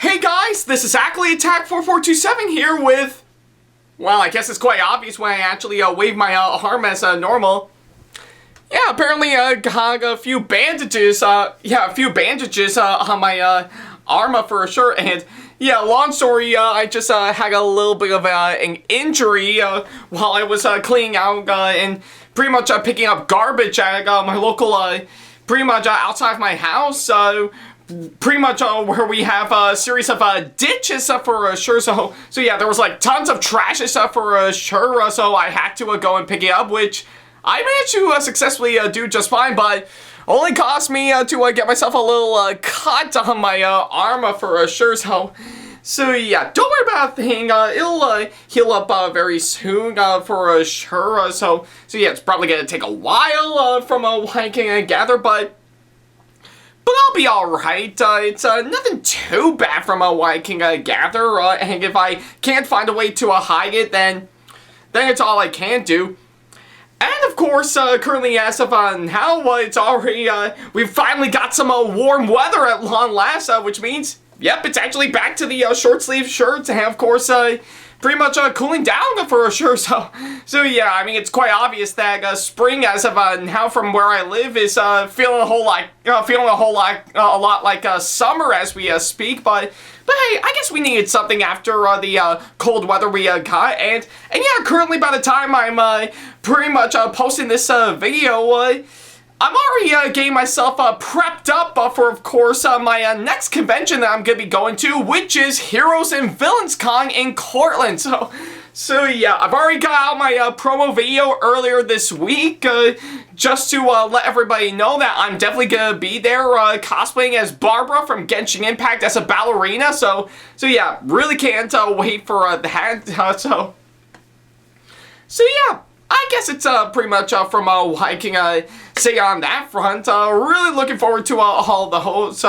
Hey guys, this is SamAttack4427 here with, well, I guess it's quite obvious when I actually wave my arm as normal. Yeah, apparently got a few bandages, on my arm for sure, and yeah, long story, I just had a little bit of an injury while I was cleaning out and pretty much picking up garbage at my local, pretty much outside of my house, pretty much where we have a series of ditches for sure, so yeah, there was like tons of trash for sure, so I had to go and pick it up, which I managed to successfully do just fine, but only cost me to get myself a little cut on my arm for sure, so yeah, don't worry about a thing, it'll heal up very soon for sure, so yeah, it's probably gonna take a while from what I can gather, but I'll be alright. It's nothing too bad from what I can gather, and if I can't find a way to hide it, then it's all I can do. And of course, currently as of now, it's already, we've finally got some warm weather at long last, which means, yep, it's actually back to the short sleeve shirts, and of course, pretty much cooling down for sure, so yeah, I mean, it's quite obvious that spring as of now from where I live is feeling a lot like summer as we speak, but hey, I guess we needed something after the cold weather we got, and yeah, currently by the time I'm pretty much posting this video, I'm already getting myself prepped up for, of course, my next convention that I'm going to be going to, which is Heroes and Villains Con in Cortland. So yeah, I've already got out my promo video earlier this week, just to let everybody know that I'm definitely going to be there cosplaying as Barbara from Genshin Impact as a ballerina. So yeah, really can't wait for that. So yeah. I guess it's pretty much from what I can say on that front. Really looking forward to all the hosts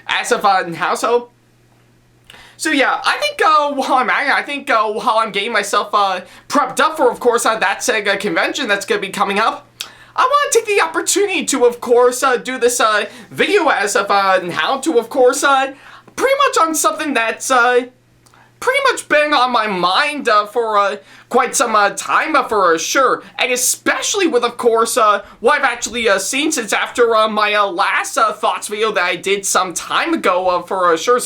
as of now. So yeah, I think while I'm getting myself prepped up for, of course, that Sega convention that's going to be coming up, I want to take the opportunity to, of course, do this video as of now to, of course, pretty much on something that's pretty much been on my mind for quite some time for sure, and especially with, of course, what I've actually seen since after my last thoughts video that I did some time ago for sure,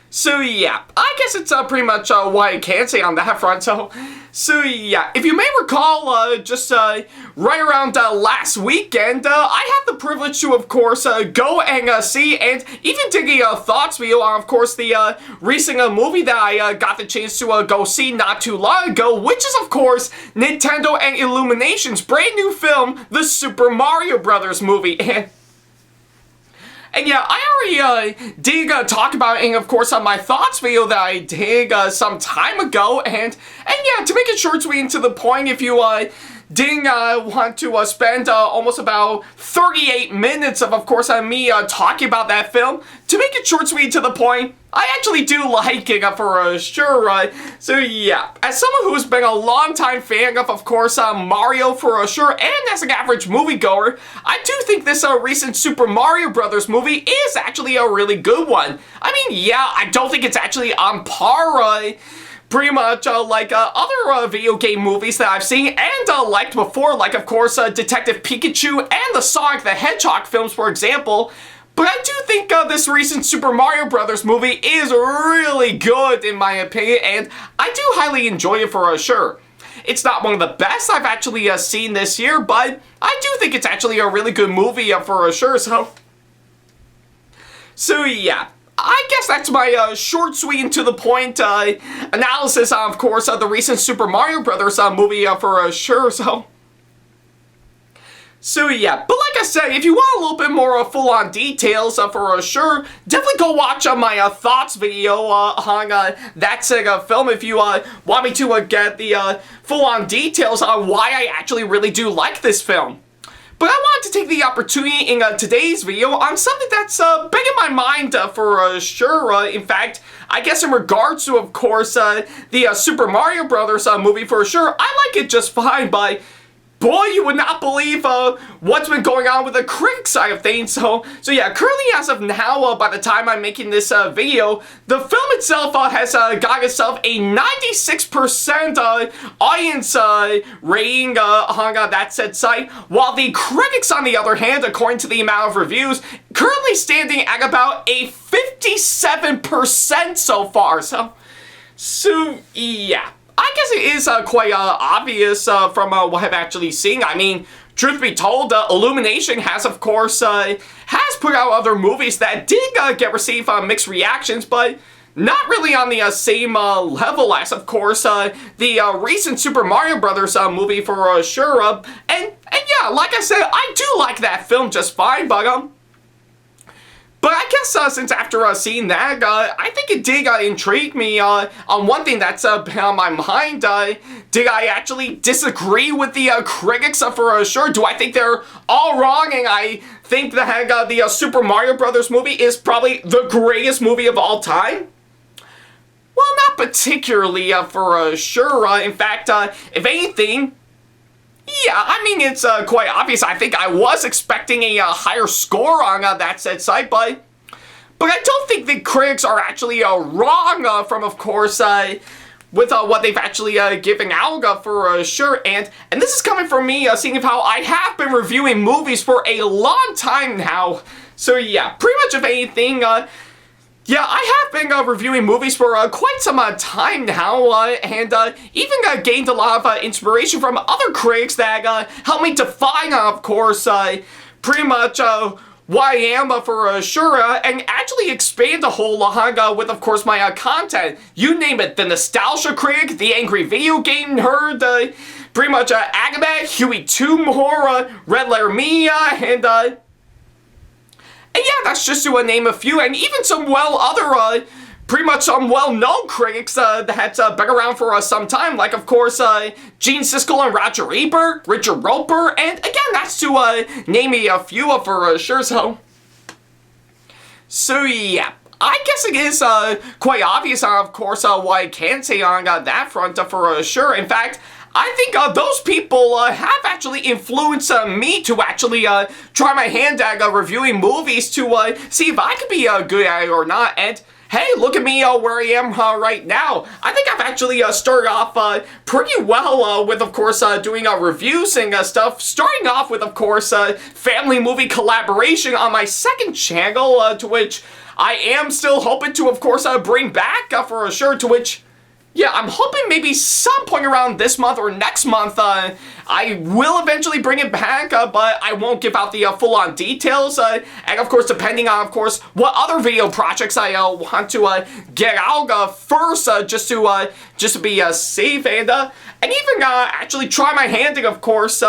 so yeah, I guess it's pretty much what I can say on that front, so yeah, if you may recall, just right around last weekend, I had the privilege to, of course, go and see and even dig a thoughts video on, of course, the recent movie that I got the chance to go see not too long ago, which is, of course, Nintendo and Illumination's brand new film, the Super Mario Brothers movie, and yeah, I already did talk about it in, of course, on my thoughts video that I did some time ago, and yeah, to make it short, sweet, and to the point, if you didn't want to spend almost about 38 minutes of course, me talking about that film, to make it short, sweet, to the point, I actually do like it for sure, so yeah, as someone who's been a long-time fan of course, Mario for sure, and as an average moviegoer, I do think this recent Super Mario Brothers movie is actually a really good one. I mean, yeah, I don't think it's actually on par, pretty much like other video game movies that I've seen and liked before, like, of course, Detective Pikachu and the Sonic the Hedgehog films, for example. But I do think this recent Super Mario Brothers movie is really good, in my opinion, and I do highly enjoy it for sure. It's not one of the best I've actually seen this year, but I do think it's actually a really good movie for sure, so yeah. I guess that's my short, sweet, and to the point analysis on, of course, the recent Super Mario Brothers movie for sure, so yeah, but like I said, if you want a little bit more full-on details for sure, definitely go watch my thoughts video on that Sega film if you want me to get the full-on details on why I actually really do like this film. But I wanted to take the opportunity in today's video on something that's big in my mind for sure. In fact, I guess in regards to, of course, the Super Mario Brothers movie for sure, I like it just fine, but boy, you would not believe what's been going on with the critic side of things. So yeah, currently as of now, by the time I'm making this video, the film itself has got itself a 96% audience rating on that said site, while the critics, on the other hand, according to the amount of reviews, currently standing at about a 57% so far. So yeah. I guess it is quite obvious from what I've actually seen. I mean, truth be told, Illumination has, of course, has put out other movies that did receive mixed reactions, but not really on the same level as, of course, the recent Super Mario Brothers movie for sure. And yeah, like I said, I do like that film just fine, but I guess since after seeing that, I think it did intrigue me on one thing that's been on my mind. Did I actually disagree with the critics for sure? Do I think they're all wrong, and I think that the Super Mario Brothers movie is probably the greatest movie of all time? Well, not particularly for sure. In fact, if anything, yeah, I mean, it's quite obvious. I think I was expecting a higher score on that said site, but I don't think the critics are actually wrong from, of course, with what they've actually given out for sure. And this is coming from me, seeing of how I have been reviewing movies for a long time now. So yeah, pretty much if anything, yeah, I have been reviewing movies for quite some time now, and even gained a lot of inspiration from other critics that helped me define, of course, pretty much what I am for sure, and actually expand a whole lot with, of course, my content. You name it, the Nostalgia Critic, the Angry Video Game Nerd, pretty much Agabet, Huey Toomhor, Red Letter Me, and yeah, that's just to name a few, and even some pretty much some well-known critics that's been around for some time, like, of course, Gene Siskel and Roger Ebert, Richard Roeper, and again, that's to name a few for sure. So yeah, I guess it is quite obvious, of course, what I can say on that front for sure. In fact, I think those people have actually influenced me to actually try my hand at reviewing movies to see if I could be good at it or not. And hey, look at me where I am right now. I think I've actually started off pretty well with, of course, doing reviews and stuff. Starting off with, of course, family movie collaboration on my second channel, to which I am still hoping to, of course, bring back for sure, to which, yeah, I'm hoping maybe some point around this month or next month, I will eventually bring it back, but I won't give out the full-on details, and of course, depending on, of course, what other video projects I want to get out first, just to be safe, and even actually try my hand at, of course,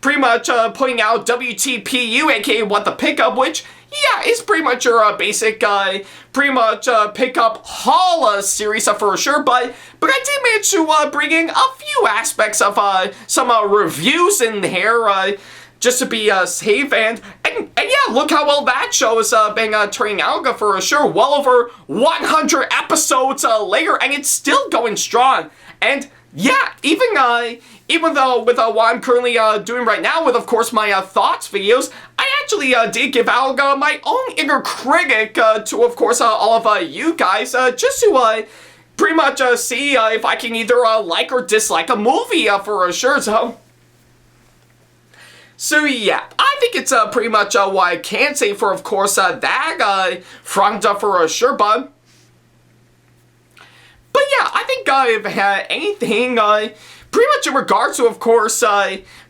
pretty much putting out WTPU, aka What the Pickup, which, yeah, it's pretty much your basic, pretty much pickup haul series for sure, but I did manage to bring in a few aspects of some reviews in here, just to be safe, and yeah, look how well that show has been turning out for sure. Well over 100 episodes later, and it's still going strong. And yeah, even though with what I'm currently doing right now with, of course, my thoughts videos, I actually did give out my own inner critic to, of course, all of you guys, just to pretty much see if I can either like or dislike a movie for sure. So yeah, I think it's pretty much what I can say for, of course, that front for sure, bud. But yeah, I think if anything, pretty much in regards to, of course,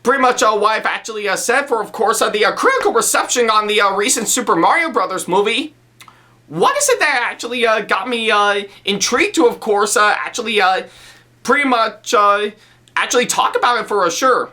pretty much what I've actually said for, of course, the critical reception on the recent Super Mario Brothers movie, what is it that actually got me intrigued to, of course, actually pretty much actually talk about it for sure?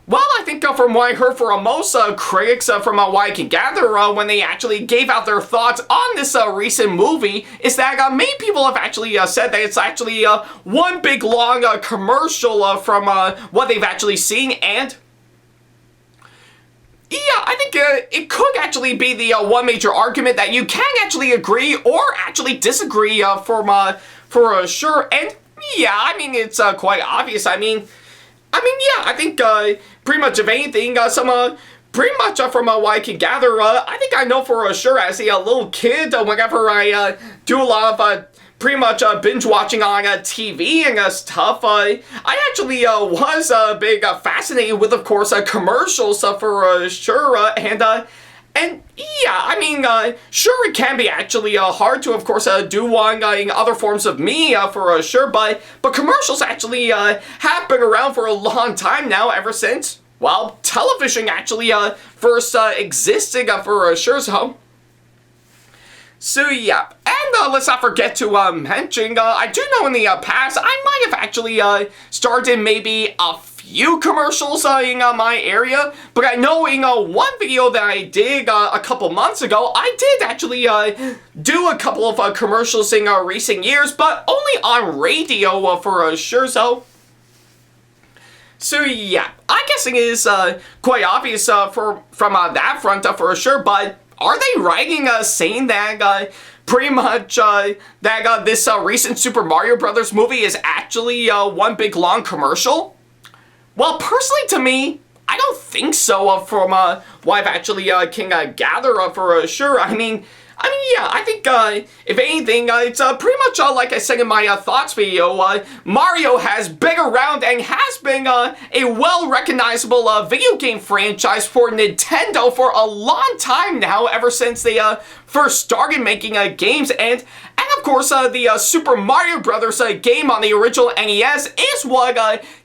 Well, I think from what I heard from most critics, from what I can gather, when they actually gave out their thoughts on this recent movie, is that many people have actually said that it's actually one big long commercial from what they've actually seen, and yeah, I think it could actually be the one major argument that you can actually agree or actually disagree for sure. And yeah, I mean, it's quite obvious. I mean, I mean, yeah, I think pretty much if anything, pretty much from what I can gather, I think I know for sure as a little kid, whenever I do a lot of pretty much binge watching on TV and stuff, I actually was big fascinated with, of course, commercials for sure, and yeah, I mean, sure, it can be actually hard to, of course, do one in other forms of media for sure, but commercials actually have been around for a long time now, ever since, well, television actually first existed for sure, so yeah, and let's not forget to mention, I do know in the past, I might have actually started maybe a few commercials in my area, but I know in one video that I did a couple months ago, I did actually do a couple of commercials in recent years, but only on radio for sure, so yeah, I guess it is quite obvious from that front for sure, but are they writing saying that pretty much that this recent Super Mario Brothers movie is actually one big long commercial? Well, personally to me, I don't think so from what I've actually can gather for sure. I mean, yeah, I think, if anything, it's pretty much like I said in my thoughts video, Mario has been around and has been a well-recognizable video game franchise for Nintendo for a long time now, ever since they first started making games, and of course, the Super Mario Brothers game on the original NES is what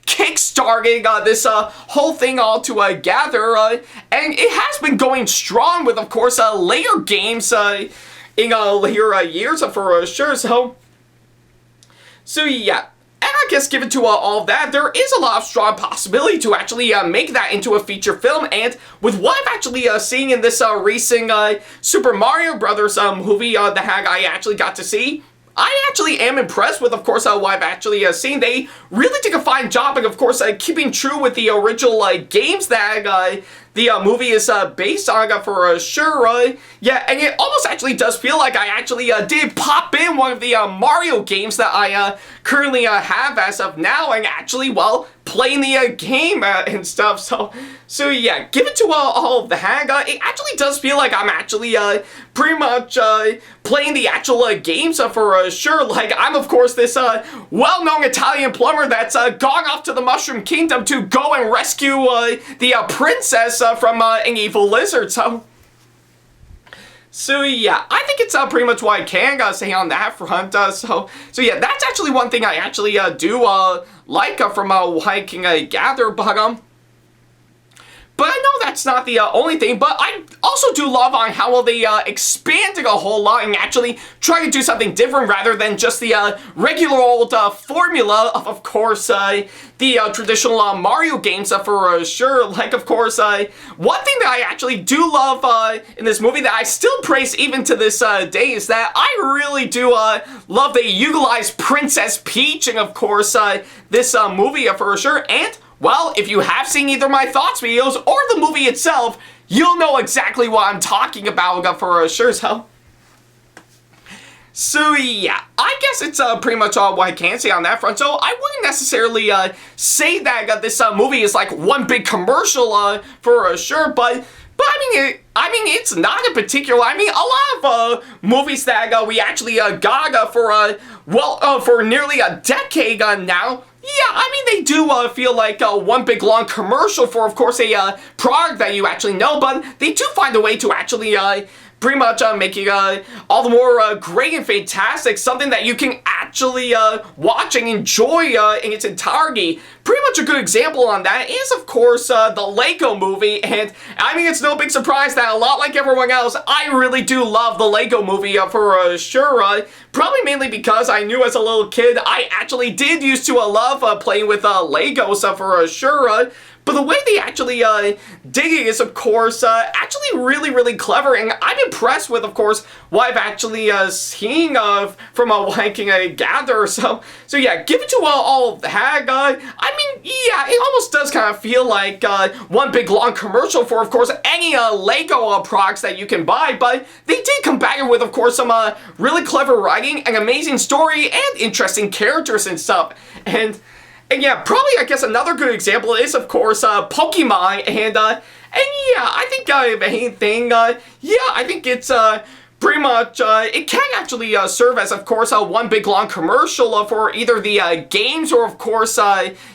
kickstarted this whole thing all together, and it has been going strong with, of course, later games in later years for sure. So yeah. And I guess given to all of that, there is a lot of strong possibility to actually make that into a feature film, and with what I've actually seen in this recent Super Mario Brothers movie that I actually got to see, I actually am impressed with, of course, what I've actually seen. They really did a fine job, and of course, keeping true with the original games that the movie is based on for sure. Yeah, and it almost actually does feel like I actually did pop in one of the Mario games that I currently have as of now, and actually, well, playing the game and stuff. So yeah, given to all of that, it actually does feel like I'm actually pretty much playing the actual games for sure. Like, I'm, of course, this well-known Italian plumber that's gone off to the Mushroom Kingdom to go and rescue the princess from an evil lizard, So yeah, I think it's pretty much what I can say on that front. So yeah, that's actually one thing I actually do like from what I can gather, but I know that's not the only thing, but I also do love on how well they expanded a whole lot and actually try to do something different rather than just the regular old formula of course, the traditional Mario games for sure. Like, of course, one thing that I actually do love in this movie that I still praise even to this day is that I really do love they utilize Princess Peach and, of course, this movie for sure. And well, if you have seen either my thoughts videos or the movie itself, you'll know exactly what I'm talking about for sure. So yeah, I guess it's pretty much all what I can say on that front. So I wouldn't necessarily say that this movie is like one big commercial for sure, but I mean, it's not in particular. I mean, a lot of movies that we actually got for nearly a decade now. Yeah, I mean, they do feel like one big long commercial for, of course, a product that you actually know, but they do find a way to actually pretty much make it all the more great and fantastic, something that you can actually watch and enjoy in its entirety. Pretty much a good example on that is, of course, the Lego movie, and I mean, it's no big surprise that a lot like everyone else, I really do love the Lego movie for sure. Probably mainly because I knew as a little kid, I actually did used to love playing with Legos for sure. But the way they actually dig it is, of course, actually really, really clever, and I'm impressed with, of course, what I've actually seen from what I can gather. So yeah, given to all of that, I mean, yeah, it almost does kind of feel like one big long commercial for, of course, any Lego products that you can buy, but they did combine it with, of course, some really clever writing, an amazing story, and interesting characters and stuff. And yeah, probably, I guess, another good example is, of course, Pokemon, and yeah, I think, if anything, yeah, I think it's, pretty much, it can actually, serve as, of course, one big long commercial, for either the, games, or, of course,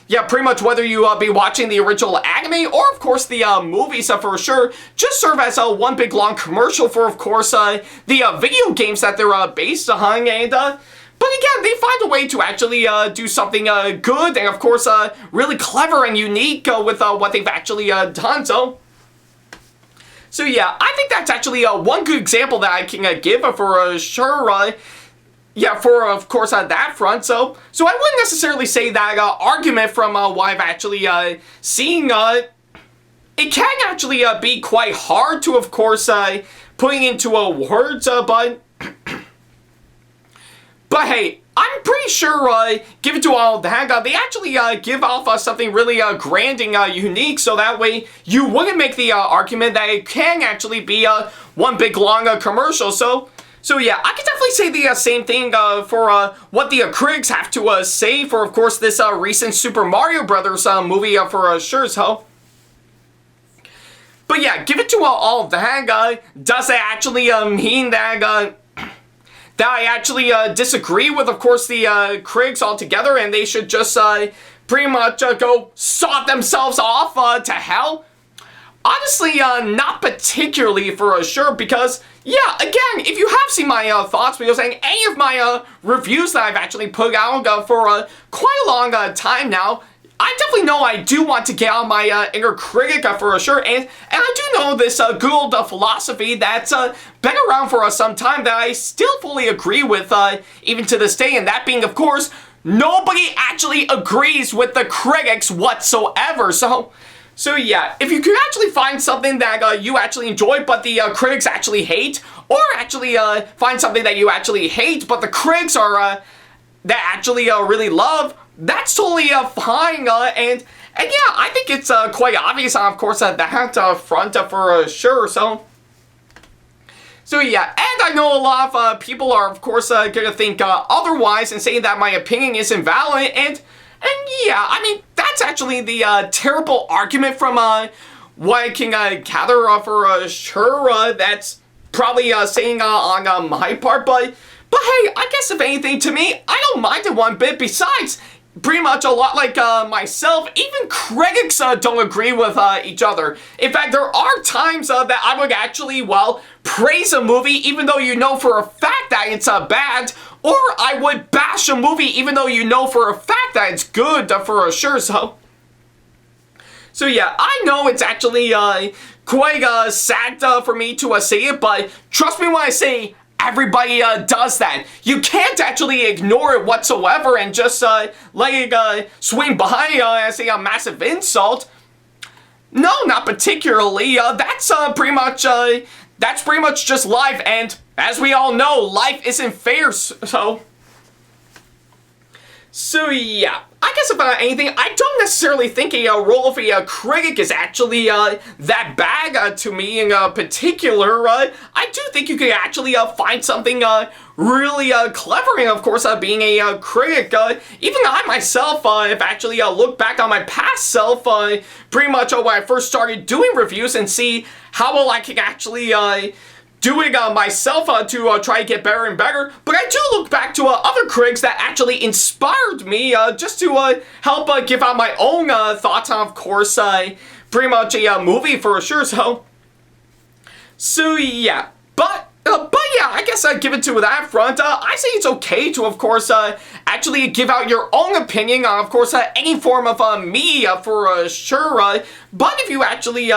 yeah, pretty much whether you, be watching the original anime, or, of course, the, movies, for sure, just serve as, one big long commercial for, of course, the, video games that they're, based on, and, but again, they find a way to actually do something good and, of course, really clever and unique with what they've actually done. So yeah, I think that's actually one good example that I can give for sure. Yeah, for of course on that front. So I wouldn't necessarily say that argument from what I've actually seen. It can actually be quite hard to, of course, putting into words, but hey, I'm pretty sure, given to all that, they actually give off something really grand and unique, so that way you wouldn't make the argument that it can actually be one big long commercial. So yeah, I can definitely say the same thing for what the critics have to say for, of course, this recent Super Mario Brothers movie for sure. So. But yeah, given to all that, does it actually mean that that I actually disagree with, of course, the critics altogether, and they should just pretty much go sod themselves off to hell? Honestly, not particularly for sure, because, yeah, again, if you have seen my thoughts videos and any of my reviews that I've actually put out for quite a long time now, I definitely know I do want to get out my inner critic for sure, and I do know this good old philosophy that's been around for some time that I still fully agree with even to this day, and that being, of course, nobody actually agrees with the critics whatsoever. So yeah, if you could actually find something that you actually enjoy but the critics actually hate, or actually find something that you actually hate but the critics are that actually really love, that's totally fine, and yeah, I think it's quite obvious, of course, that front for sure. So yeah, and I know a lot of people are, of course, gonna think otherwise and saying that my opinion is invalid, and yeah, I mean, that's actually the terrible argument from what I can gather for sure. That's probably saying on my part, but hey, I guess if anything, to me, I don't mind it one bit. Besides, pretty much a lot like myself, even critics don't agree with each other. In fact, there are times that I would actually, well, praise a movie even though you know for a fact that it's bad, or I would bash a movie even though you know for a fact that it's good for sure. So yeah, I know it's actually quite sad for me to say it, but trust me when I say everybody does that. You can't actually ignore it whatsoever and just let it swing by as a massive insult. No, not particularly. That's pretty much just life, and as we all know, life isn't fair. So yeah, I guess about anything, I don't necessarily think a role of a critic is actually that bad to me in particular. I do think you could actually find something really clever in, of course, being a critic. Even I myself, if I actually look back on my past self, pretty much when I first started doing reviews and see how well I can actually doing myself to try to get better and better, but I do look back to other critics that actually inspired me just to help give out my own thoughts on, of course, pretty much a movie for sure. So yeah, but yeah, I guess given to that front, I say it's okay to, of course, actually give out your own opinion on, of course, any form of media for sure. But if you actually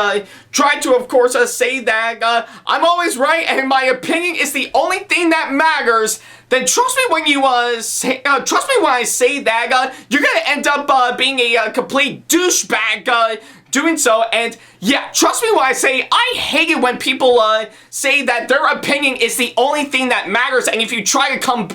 try to, of course, say that I'm always right and my opinion is the only thing that matters, then trust me when you trust me when I say that you're gonna end up being a complete douchebag doing so. And yeah, trust me when I say I hate it when people say that their opinion is the only thing that matters, and if you try to come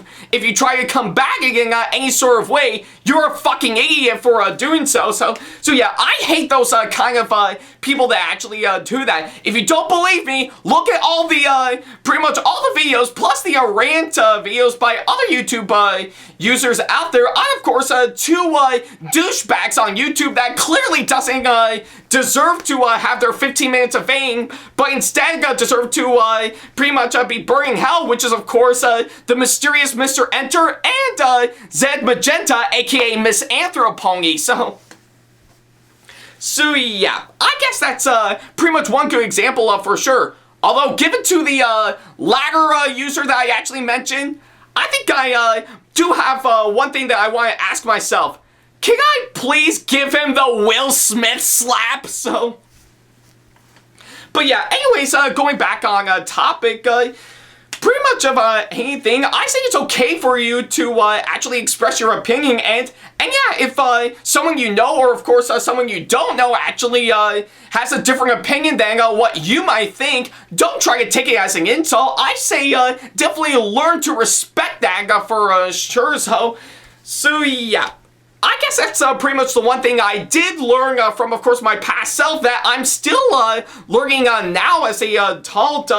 back in any sort of way, you're a fucking idiot for doing so. So yeah, I hate those kind of people that actually do that. If you don't believe me, look at all the pretty much all the videos plus the rant videos by other YouTube users out there. I of course two douchebags on YouTube that clearly doesn't deserve to have their 15 minutes of fame, but instead deserve to pretty much be burning hell, which is of course the mysterious Mr. Enter and Zed Magenta, aka Miss Anthropony. So yeah, I guess that's pretty much one good example for sure. Although given to the latter user that I actually mentioned, I think I do have one thing that I want to ask myself. Can I please give him the Will Smith slap? But yeah, anyways, going back on topic, pretty much of anything, I say it's okay for you to actually express your opinion, and yeah, if someone you know, or of course someone you don't know actually has a different opinion than what you might think, don't try to take it as an insult. I say definitely learn to respect that for sure. So yeah. I guess that's pretty much the one thing I did learn from, of course, my past self that I'm still learning now as a adult.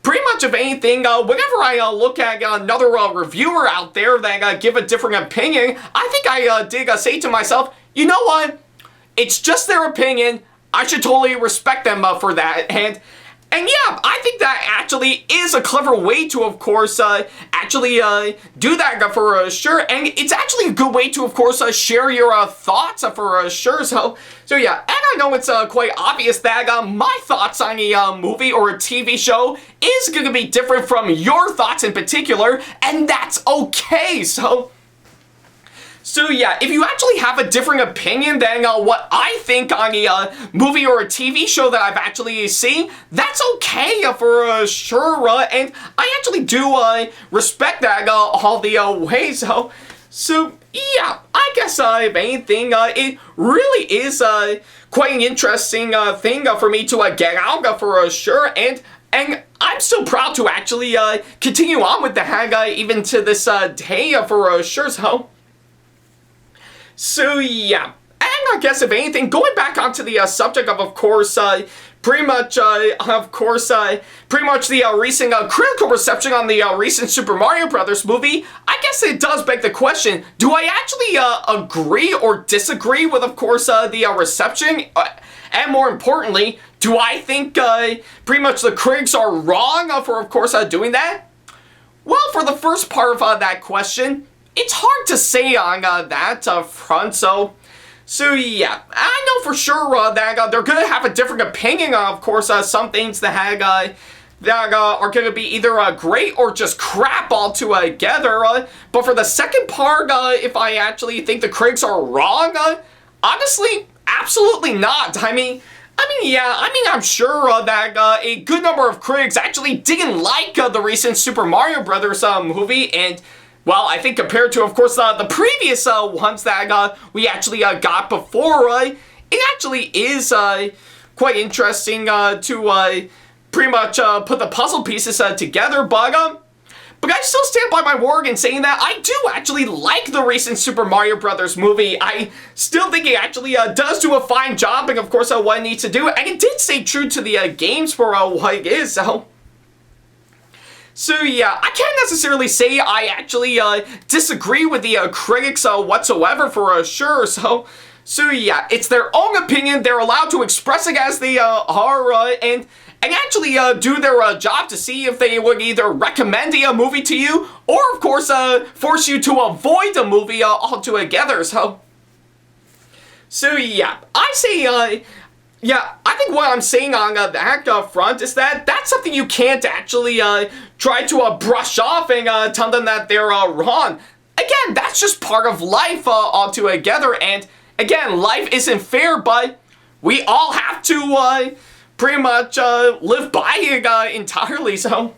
Pretty much of anything, whenever I look at another reviewer out there that give a different opinion, I think I did say to myself, you know what? It's just their opinion. I should totally respect them for that. And yeah, I think that actually is a clever way to, of course, actually do that for sure. And it's actually a good way to, of course, share your thoughts for sure. So yeah, and I know it's quite obvious that my thoughts on a movie or a TV show is going to be different from your thoughts in particular, and that's okay. So yeah, if you actually have a different opinion than what I think on a movie or a TV show that I've actually seen, that's okay for sure, and I actually do respect that all the ways. So yeah, I guess if anything, it really is quite an interesting thing for me to get out for sure, and I'm so proud to actually continue on with the hag even to this day for sure. So yeah, and I guess if anything, going back onto the subject of course, pretty much the recent critical reception on the recent Super Mario Brothers movie, I guess it does beg the question, do I actually agree or disagree with, of course, the reception? And more importantly, do I think pretty much the critics are wrong for, of course, doing that? Well, for the first part of that question, it's hard to say on that front, so yeah, I know for sure that they're going to have a different opinion on, of course, some things that are going to be either great or just crap altogether, but for the second part, if I actually think the critics are wrong, honestly, absolutely not. I'm sure that a good number of critics actually didn't like the recent Super Mario Brothers movie, and well, I think compared to, of course, the previous ones that we actually got before, it actually is quite interesting to pretty much put the puzzle pieces together, but I still stand by my word in saying that I do actually like the recent Super Mario Brothers movie. I still think it actually does do a fine job, and of course what it needs to do, and it did stay true to the games for what it is, So yeah, I can't necessarily say I actually disagree with the critics whatsoever for sure. So yeah, it's their own opinion. They're allowed to express it as they are, and actually do their job to see if they would either recommend a movie to you, or of course force you to avoid the movie altogether. So yeah, I say yeah, I think what I'm saying on that front is that that's something you can't actually try to brush off and tell them that they're wrong. Again, that's just part of life altogether, and again, life isn't fair, but we all have to pretty much live by it entirely, So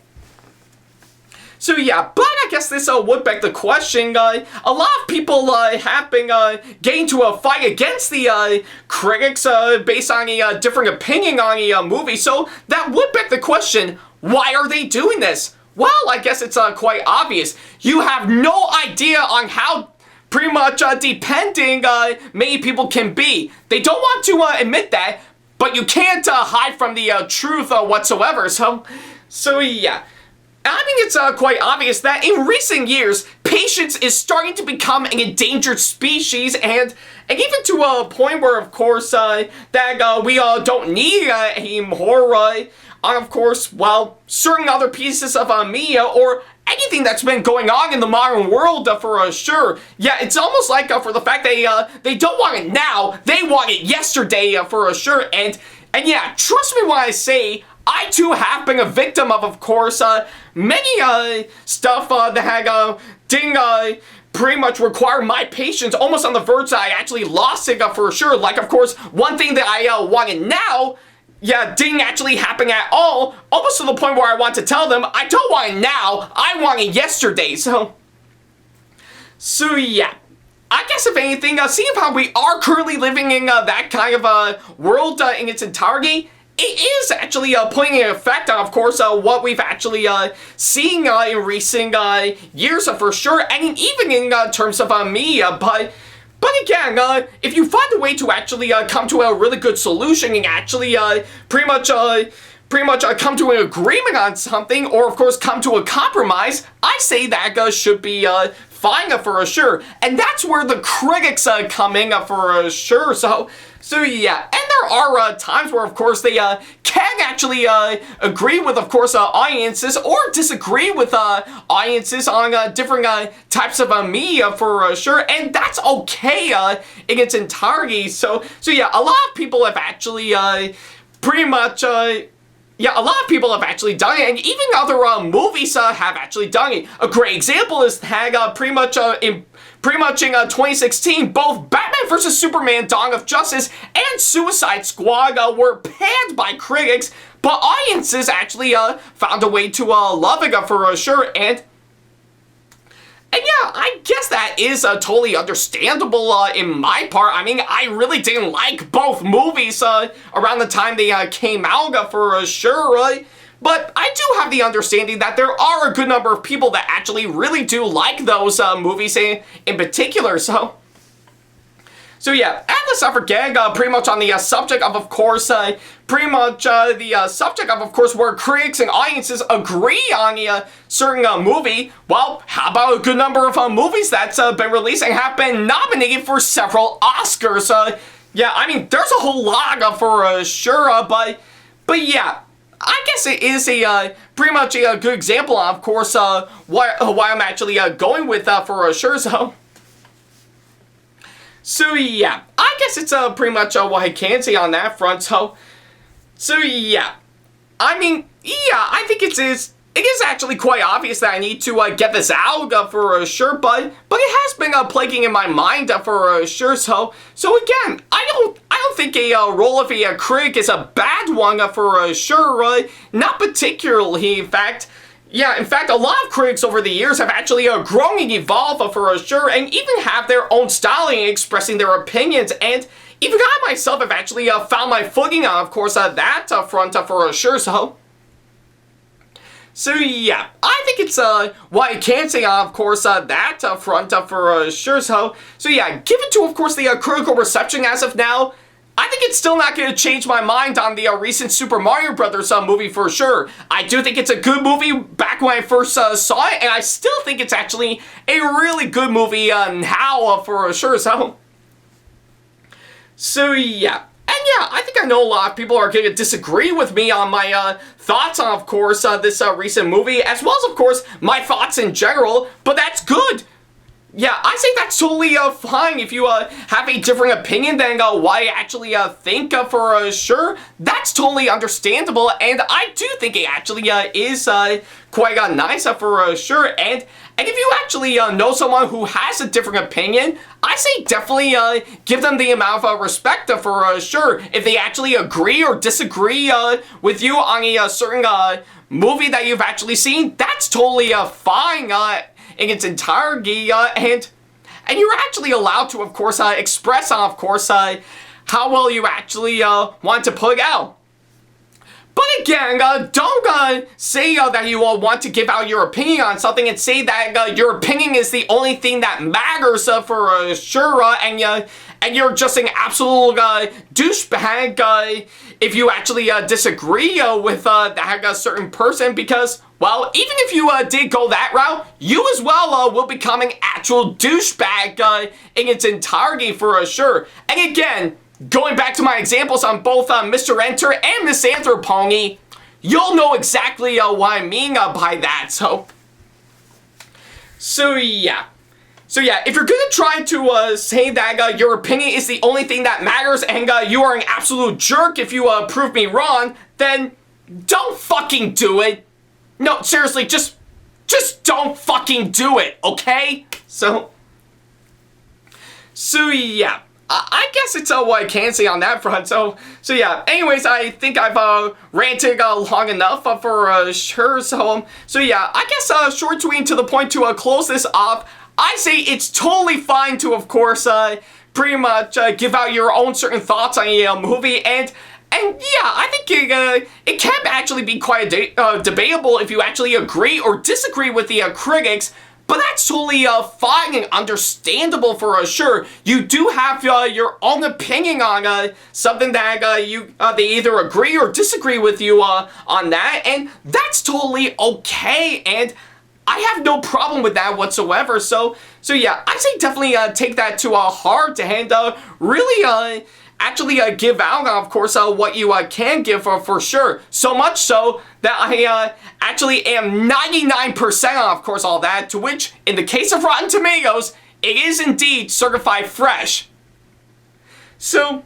So yeah, but I guess this would beg the question, a lot of people have been getting to a fight against the critics based on a different opinion on a movie, so that would beg the question, why are they doing this? Well, I guess it's quite obvious. You have no idea on how pretty much depending many people can be. They don't want to admit that, but you can't hide from the truth whatsoever, so yeah. I think it's quite obvious that in recent years, patience is starting to become an endangered species, and even to a point where, of course, that we don't need any more, of course, well, certain other pieces of media or anything that's been going on in the modern world for sure. Yeah, it's almost like for the fact they don't want it now, they want it yesterday for sure, and yeah, trust me when I say, I too have been a victim of course, many stuff that didn't pretty much require my patience, almost on the verge that I actually lost it for sure. Like, of course, one thing that I wanted now, yeah, didn't actually happen at all, almost to the point where I want to tell them, I don't want it now, I want it yesterday, so yeah. I guess if anything, seeing how we are currently living in that kind of world in its entirety, it is actually putting an effect on, of course, what we've actually seen in recent years for sure, and even in terms of media, but again, if you find a way to actually come to a really good solution and actually pretty much come to an agreement on something, or of course come to a compromise, I say that should be fine for sure, and that's where the critics come in for sure, so yeah, and there are times where, of course, they can actually agree with, of course, audiences, or disagree with audiences on different types of media for sure, and that's okay in its entirety. So yeah, a lot of people have actually pretty much yeah, a lot of people have actually done it, and even other movies have actually done it. A great example is pretty much in 2016, both Batman vs. Superman: Dawn of Justice and Suicide Squad were panned by critics, but audiences actually found a way to love it for sure, and yeah, I guess that is totally understandable in my part. I mean, I really didn't like both movies around the time they came out for sure, but I do have the understanding that there are a good number of people that actually really do like those movies in particular, so yeah, and let's not forget, pretty much on the subject of course, pretty much the subject of course, where critics and audiences agree on a certain movie, well, how about a good number of movies that's been released and have been nominated for several Oscars? Yeah, I mean, there's a whole lot for sure, but yeah, I guess it is a pretty much a good example, of course, why I'm actually going with for sure, So yeah, I guess it's pretty much what I can say on that front, so yeah. I mean, yeah, I think it is actually quite obvious that I need to get this out for sure, but it has been plaguing in my mind for sure, so again, I don't think a role of a critic is a bad one for sure, not particularly, in fact. Yeah, in fact, a lot of critics over the years have actually grown and evolved for sure, and even have their own style in expressing their opinions, and even I myself have actually found my footing on, of course, that front for sure, so yeah, I think it's what I can say on, of course, that front for sure, so yeah, given to, of course, the critical reception as of now, I think it's still not going to change my mind on the recent Super Mario Brothers movie for sure. I do think it's a good movie back when I first saw it, and I still think it's actually a really good movie now for sure, so yeah. And yeah, I think I know a lot of people are going to disagree with me on my thoughts on, of course, this recent movie, as well as, of course, my thoughts in general, but that's good. Yeah, I say that's totally fine if you have a different opinion than what I actually think for sure. That's totally understandable, and I do think it actually is quite nice for sure. And if you actually know someone who has a different opinion, I say definitely give them the amount of respect for sure. If they actually agree or disagree with you on a certain movie that you've actually seen, that's totally fine in its entirety, and you're actually allowed to, of course, express on, of course, how well you actually want to put out. But again, don't say that you want to give out your opinion on something and say that your opinion is the only thing that matters for sure, and you're just an absolute douchebag if you actually disagree with that certain person, because, well, even if you did go that route, you as well will become an actual douchebag in its entirety for sure. And again, going back to my examples on both Mr. Enter and Miss Anthropony, you'll know exactly what I mean by that, So yeah, if you're gonna try to say that your opinion is the only thing that matters and you are an absolute jerk if you prove me wrong, then don't fucking do it. No, seriously, just don't fucking do it, okay? So yeah. I guess it's what I can say on that front. So yeah. Anyways, I think I've ranted long enough for sure. So yeah. I guess short, sweet, and to the point to close this off. I say it's totally fine to, of course, pretty much give out your own certain thoughts on a movie, and yeah, I think it can actually be quite debatable if you actually agree or disagree with the critics. But that's totally fine and understandable for sure. You do have your own opinion on something that they either agree or disagree with you on that, and that's totally okay, and I have no problem with that whatsoever. So yeah, I say definitely take that to heart and really actually give out, of course, what you can give for sure. So much so that I actually am 99% on, of course, all that, to which, in the case of Rotten Tomatoes, it is indeed certified fresh. So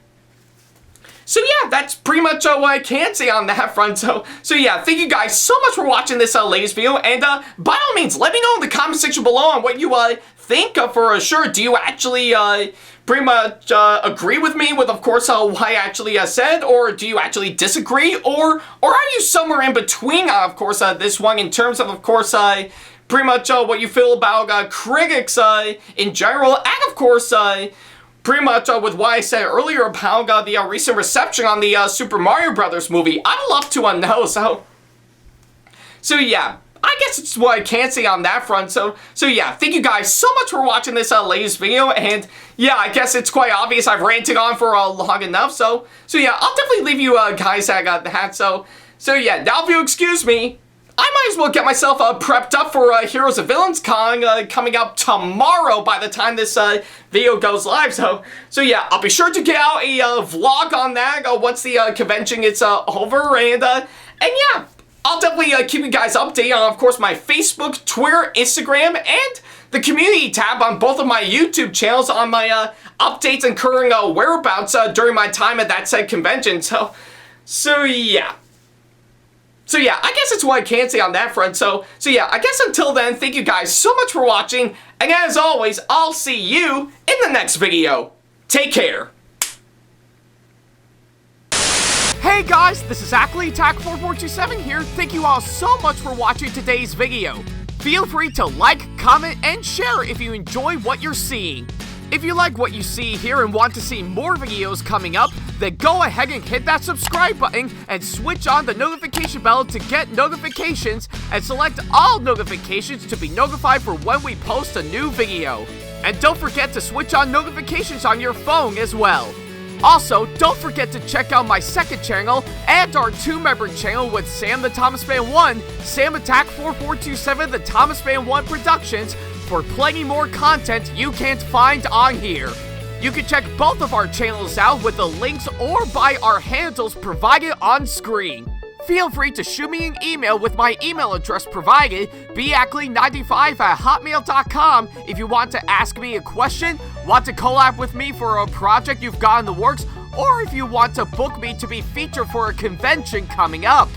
yeah, that's pretty much what I can say on that front. So yeah, thank you guys so much for watching this latest video, and by all means, let me know in the comment section below on what you think for sure. Do you actually pretty much agree with me with, of course, what I actually said, or do you actually disagree, or are you somewhere in between, of course, this one, in terms of course, pretty much what you feel about critics in general, and of course, pretty much with what I said earlier about the recent reception on the Super Mario Brothers movie. I'd love to know, so yeah. I guess it's what I can say on that front. So yeah, thank you guys so much for watching this latest video, and yeah, I guess it's quite obvious I've ranted on for long enough. So yeah, I'll definitely leave you guys I got that. So yeah, now if you excuse me, I might as well get myself prepped up for Heroes and Villains Con coming up tomorrow by the time this video goes live. So yeah, I'll be sure to get out a vlog on that once the convention gets over, and yeah, I'll definitely keep you guys updated on, of course, my Facebook, Twitter, Instagram, and the community tab on both of my YouTube channels on my updates and current whereabouts during my time at that said convention. So yeah. I guess it's what I can say on that front. So yeah, I guess until then, thank you guys so much for watching, and as always, I'll see you in the next video. Take care. Hey guys, this is Ackley, SamAttack4427 here. Thank you all so much for watching today's video. Feel free to like, comment, and share if you enjoy what you're seeing. If you like what you see here and want to see more videos coming up, then go ahead and hit that subscribe button and switch on the notification bell to get notifications, and select all notifications to be notified for when we post a new video. And don't forget to switch on notifications on your phone as well. Also, don't forget to check out my second channel and our 2-member channel with Sam the Thomas Fan 1, SamAttack4427 Productions, for plenty more content you can't find on here. You can check both of our channels out with the links or by our handles provided on screen. Feel free to shoot me an email with my email address provided, backley95@hotmail.com, if you want to ask me a question, want to collab with me for a project you've got in the works, or if you want to book me to be featured for a convention coming up.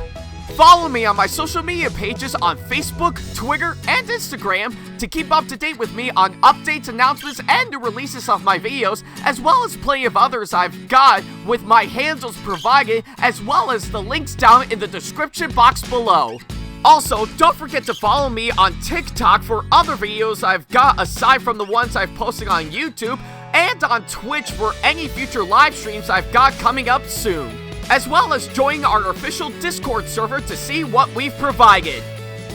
Follow me on my social media pages on Facebook, Twitter, and Instagram to keep up to date with me on updates, announcements, and the releases of my videos, as well as plenty of others I've got with my handles provided, as well as the links down in the description box below. Also, don't forget to follow me on TikTok for other videos I've got aside from the ones I've posted on YouTube, and on Twitch for any future live streams I've got coming up soon, as well as join our official Discord server to see what we've provided.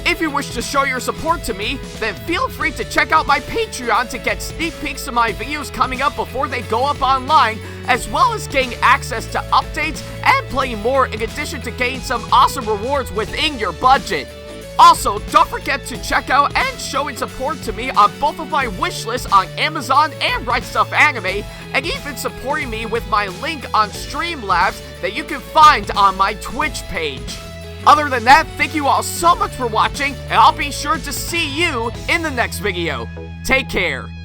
If you wish to show your support to me, then feel free to check out my Patreon to get sneak peeks of my videos coming up before they go up online, as well as getting access to updates and playing more in addition to getting some awesome rewards within your budget. Also, don't forget to check out and showing support to me on both of my wish lists on Amazon and Right Stuff Anime, and even supporting me with my link on Streamlabs that you can find on my Twitch page. Other than that, thank you all so much for watching, and I'll be sure to see you in the next video. Take care.